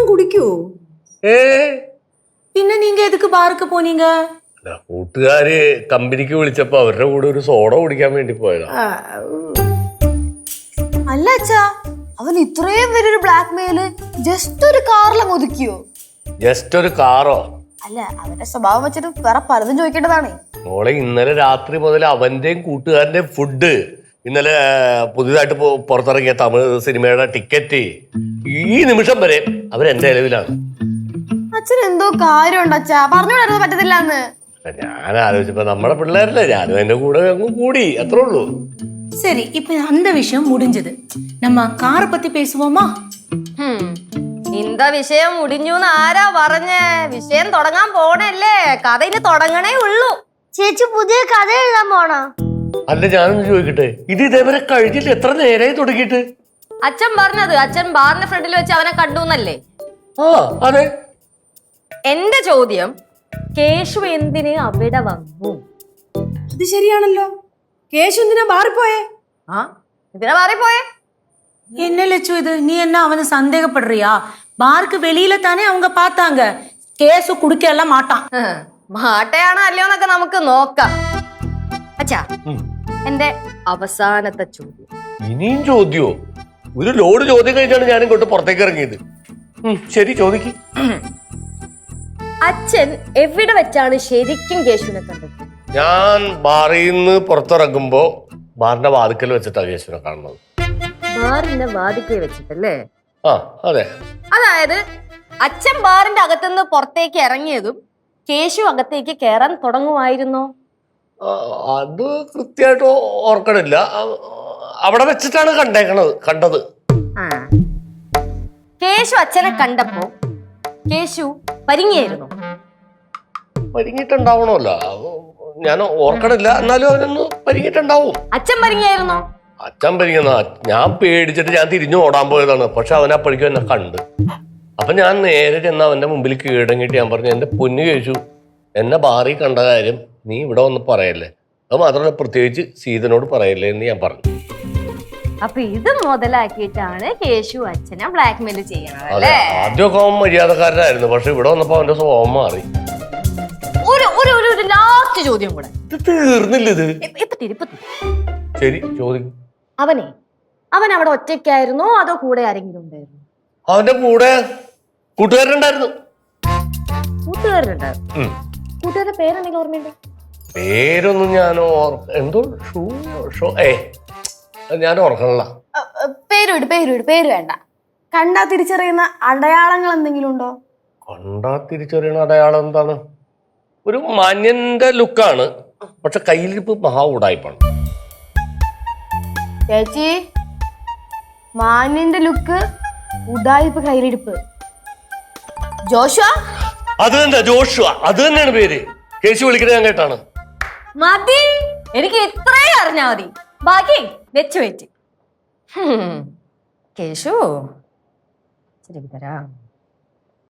കുടിക്കോ? പിന്നെ നീങ്ക എതുക്ക് ബാർക്ക് പോനീങ്ക? കൂട്ടുകാര് കമ്പനിക്ക് വിളിച്ചപ്പോ അവരുടെ കൂടെ ഒരു സോഡ കുടിക്കാൻ വേണ്ടി പോയതാ. അല്ല അച്ഛാ, അവൻ ഇത്രയും വലിയൊരു ബ്ലാക്ക് മെയില് ജസ്റ്റ് ഒരു കാറിലും ഒതുക്കിയോ? ജസ്റ്റ് ഒരു കാറോ? അല്ല, അവന്റെ സ്വഭാവം വെച്ചിട്ട് വേറെ പലതും ചോദിക്കേണ്ടതാണ്. മോളെ, ഇന്നലെ രാത്രി മുതൽ അവന്റെയും കൂട്ടുകാരന്റെയും ഫുഡ്, ഇന്നലെ പുതിയതായിട്ട് പുറത്തിറങ്ങിയ തമിഴ് സിനിമയുടെ ടിക്കറ്റ്, ഈ നിമിഷം വരെ അവരെന്റെ നിലവിലാണ്. അച്ഛൻ എന്തോ കാര്യമുണ്ട് അച്ഛാ, പറഞ്ഞുകൊണ്ടിരുന്നത് പറ്റത്തില്ല എന്ന്. ഞാൻ ആലോചിച്ചപ്പോ നമ്മുടെ പിള്ളേരല്ലേ, ഞാനും എന്റെ കൂടെ അങ്ങ് കൂടി, അത്രേ ഉള്ളൂ. சரி, இப்ப அந்த விஷயம் முடிஞ்சது. நம்ம காரை பத்தி பேசுவோமா? இந்த விஷயம் முடிഞ്ഞൂന്ന് ആരാ പറഞ്ഞേ? വിഷയം തുടങ്ങാൻ പോണല്ലേ, കഥ ഇനി തുടങ്ങണേ ഉള്ളൂ. ചേച്ചി പുതിയ കഥ എഴുതാൻ പോണോ? അല്ല, ഞാനൊന്ന് ചോദിക്കട്ടെ, ഇത് ഇതേവരെ കഴിഞ്ഞിട്ട് എത്ര നേരമായി തുടങ്ങിയിട്ട്? അച്ഛൻ പറഞ്ഞത് അച്ഛൻ ബാറിന്റെ ഫ്രണ്ടിൽ വെച്ച് അവനെ കണ്ടു എന്നല്ലേ? ആ, അതെ. എന്റെ ചോദ്യം, കേശു എന്തിന് അവിടെ വന്നു? അത് ശരിയാണല്ലോ. കേശു എന്തിനാ ബാറിൽ പോയേ? എന്തിനാ ബാറിൽ പോയേ? என்ன லட்சு இது? நீ என்ன அவனை சந்தேகப்படுறியா? பாருக்கு வெளியில தானே அவங்க பார்த்தாங்க. கேசு குடிக்க எல்லாம் மாட்டான். മാട്ടയാണോ അല്ലയോ എന്നൊക്കെ നമുക്ക് നോക്കാം. അച്ഛാ, എന്റെ അവസാനത്തെ ചോദ്യം. ഇനിയും ചോദ്യോ? ഒരു ലോഡ് ചോദ്യം കഴിഞ്ഞാണ് ഞാൻ ഇങ്ങോട്ട് പുറത്തേക്ക് ഇറങ്ങിയത്. ശരി, ചോദിക്കും. അച്ഛൻ എവിടെ വെച്ചാണ് ശരിക്കും കേശുവിനെ കണ്ടത്? ഞാൻ ബാറിൽ നിന്ന് പുറത്തിറങ്ങുമ്പോ ബാറിന്റെ വാതിക്കൽ വെച്ചിട്ടാണ് കേശുവിനെ കാണുന്നത്. ബാറിന്റെ വാതിക്കൽ വെച്ചിട്ടല്ലേ? ആ, അതെ. അതായത് അച്ഛൻ ബാറിന്റെ അകത്തുനിന്ന് പുറത്തേക്ക് ഇറങ്ങിയതും കേശു അകത്തേക്ക് കയറാൻ തുടങ്ങുമായിരുന്നോ? അത് കൃത്യമായിട്ട് ഓർക്കണില്ല. അവിടെ വെച്ചിട്ടാണ് കണ്ടത്. കേശു അച്ഛനെ കണ്ടപ്പോ കേശു പരിങ്ങിയായിരുന്നു? പരിങ്ങിട്ടുണ്ടാവണമല്ലോ, ഞാൻ ഓർക്കണില്ല. എന്നാലും അവനൊന്ന് പരിങ്ങിട്ടുണ്ടാവും. അച്ഛൻ പരിങ്ങിയായിരുന്നോ? അച്ഛൻ പരിങ്ങുന്ന, ഞാൻ പേടിച്ചിട്ട് ഞാൻ തിരിഞ്ഞു ഓടാൻ പോയതാണ്. പക്ഷെ അവൻ അപ്പോഴേക്കും എന്നെ കണ്ട്. അപ്പൊ ഞാൻ നേരെ ചെന്ന് അവന്റെ മുമ്പിൽ കീഴടങ്ങിയിട്ട് ഞാൻ പറഞ്ഞു, എന്റെ പൊന്നു കേശു, എന്നെ ബാറി കണ്ട കാര്യം നീ ഇവിടെ വന്ന് പറയല്ലേ, അത് മാത്രമല്ല പ്രത്യേകിച്ച് സീതനോട് പറയല്ലേ എന്ന് ഞാൻ പറഞ്ഞു. അപ്പൊ ഇത് മുതലാക്കിയിട്ടാണ് കേശു അച്ഛനെ ബ്ലാക്ക്മെയിൽ ചെയ്യണത് അല്ലേ? ആദ്യമൊക്കെ അവൻ മര്യാദക്കാരനായിരുന്നു, പക്ഷെ ഇവിടെ വന്നപ്പോ അവന്റെ സ്വഭാവം മാറി. ഒരു ലാസ്റ്റ് ചോദ്യം കൂടെ. ഇത് തീർന്നില്ല. ഇത് ശരി, ചോദിക്കും. അവൻ അവിടെ ഒറ്റയ്ക്കായിരുന്നോ അതോ കൂടെ ആരെങ്കിലും ഉണ്ടായിരുന്നു? അവന്റെ കൂടെ കൂട്ടുകാരനുണ്ടായിരുന്നു. കൂട്ടുകാരുടെ പേരെന്തെങ്കിലും ഓർമ്മയുണ്ടോ? പേരൊന്നും ഞാൻ എന്തോ ഞാൻ ഓർക്കണല്ല. പേര് വേണ്ട. കണ്ടാ തിരിച്ചറിയുന്ന അടയാളങ്ങൾ എന്തെങ്കിലും ഉണ്ടോ? കണ്ടാ തിരിച്ചറിയുന്ന അടയാളം എന്താണ്? ഒരു മാന്യന്റെ ലുക്കാണ്, പക്ഷെ കയ്യിലിരിപ്പ് മഹാ ഉടായിപ്പാണ്. ചേച്ചി, മാന്യന്റെ ലുക്ക്, ഉടായിപ്പ്, കയ്യിലിരിപ്പ്. ജോഷുവ? അത് തന്നെ, ജോഷുവ. അത് തന്നെയാണ് പേര്. കേശു വിളിക്കുന്നത് ഞാൻ കേട്ടാണ്. മതി, എനിക്ക് ഇത്രയും അറിഞ്ഞാ മതി. ബാക്കി വെച്ച് കേശു ശരി തരാം.